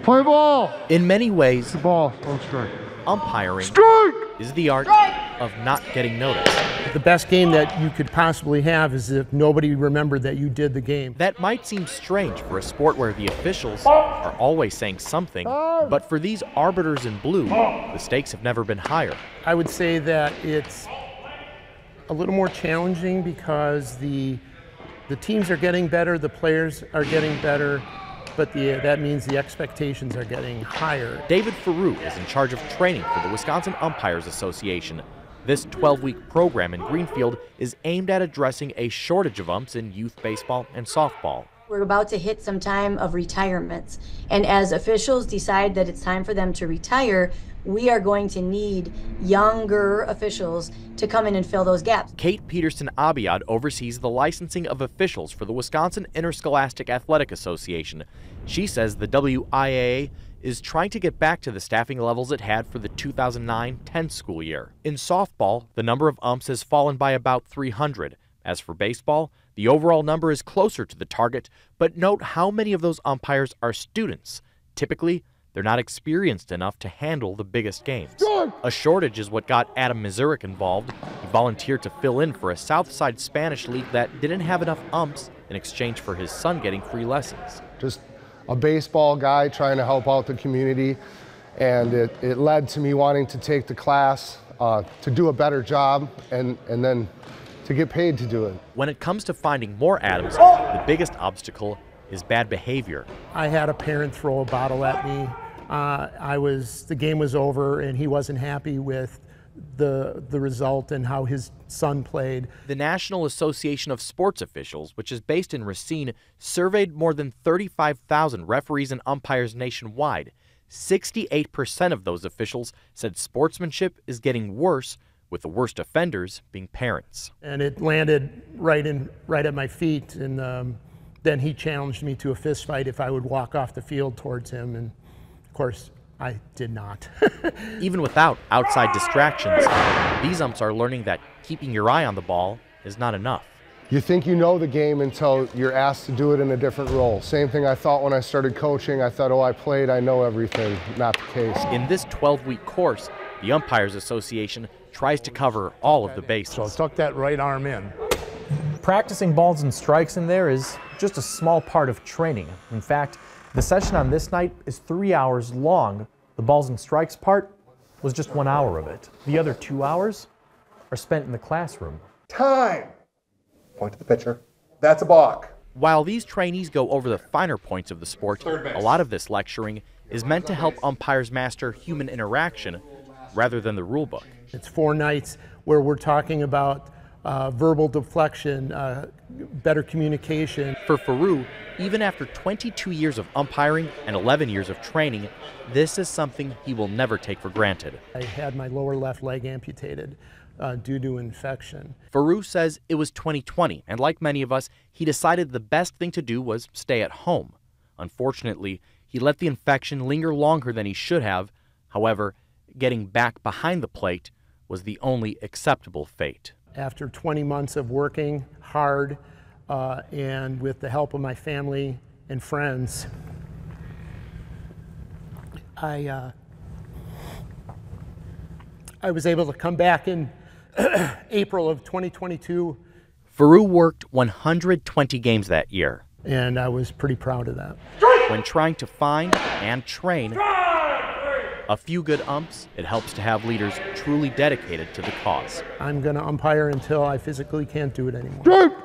Play ball. In many ways, The ball. Oh, strike. umpiring Strike! is the art of not getting noticed. The best game that you could possibly have is if nobody remembered that you did the game. That might seem strange for a sport where the officials are always saying something, but for these arbiters in blue, the stakes have never been higher. I would say that it's a little more challenging because the teams are getting better, the players are getting better, but that means the expectations are getting higher. David Faroo is in charge of training for the Wisconsin Umpires Association. This 12-week program in Greenfield is aimed at addressing a shortage of umps in youth baseball and softball. We're about to hit some time of retirements, and as officials decide that it's time for them to retire, we are going to need younger officials to come in and fill those gaps. Kate Peterson-Abiad oversees the licensing of officials for the Wisconsin Interscholastic Athletic Association. She says the WIAA is trying to get back to the staffing levels it had for the 2009-10 school year. In softball, the number of umps has fallen by about 300. As for baseball, the overall number is closer to the target, but note how many of those umpires are students. Typically, they're not experienced enough to handle the biggest games. A shortage is what got Adam Mazurik involved. He volunteered to fill in for a Southside Spanish league that didn't have enough umps in exchange for his son getting free lessons. Just a baseball guy trying to help out the community, and it led to me wanting to take the class to do a better job and then to get paid to do it. When it comes to finding more Adams, the biggest obstacle is bad behavior. I had a parent throw a bottle at me. The game was over and he wasn't happy with the result and how his son played. The National Association of Sports Officials, which is based in Racine, surveyed more than 35,000 referees and umpires nationwide. 68% of those officials said sportsmanship is getting worse, with the worst offenders being parents. And it landed right at my feet, and then he challenged me to a fist fight if I would walk off the field towards him, and of course I did not. Even without outside distractions, these umps are learning that keeping your eye on the ball is not enough. You think you know the game until you're asked to do it in a different role. Same thing I thought when I started coaching. I thought, oh, I played, I know everything. Not the case. In this 12-week course, the Umpires Association tries to cover all of the bases. So tuck that right arm in. Practicing balls and strikes in there is just a small part of training. In fact, the session on this night is 3 hours long. The balls and strikes part was just 1 hour of it. The other 2 hours are spent in the classroom. Time! Point to the pitcher. That's a balk. While these trainees go over the finer points of the sport, a lot of this lecturing is meant to help umpires master human interaction rather than the rule book. It's 4 nights where we're talking about verbal deflection, better communication. For Faroo, even after 22 years of umpiring and 11 years of training, this is something he will never take for granted. I had my lower left leg amputated due to infection. Faroo says it was 2020, and like many of us, he decided the best thing to do was stay at home. Unfortunately, he let the infection linger longer than he should have. However, getting back behind the plate was the only acceptable fate. After 20 months of working hard and with the help of my family and friends, I was able to come back in April of 2022. Faroo worked 120 games that year. And I was pretty proud of that. When trying to find and train a few good umps, it helps to have leaders truly dedicated to the cause. I'm going to umpire until I physically can't do it anymore.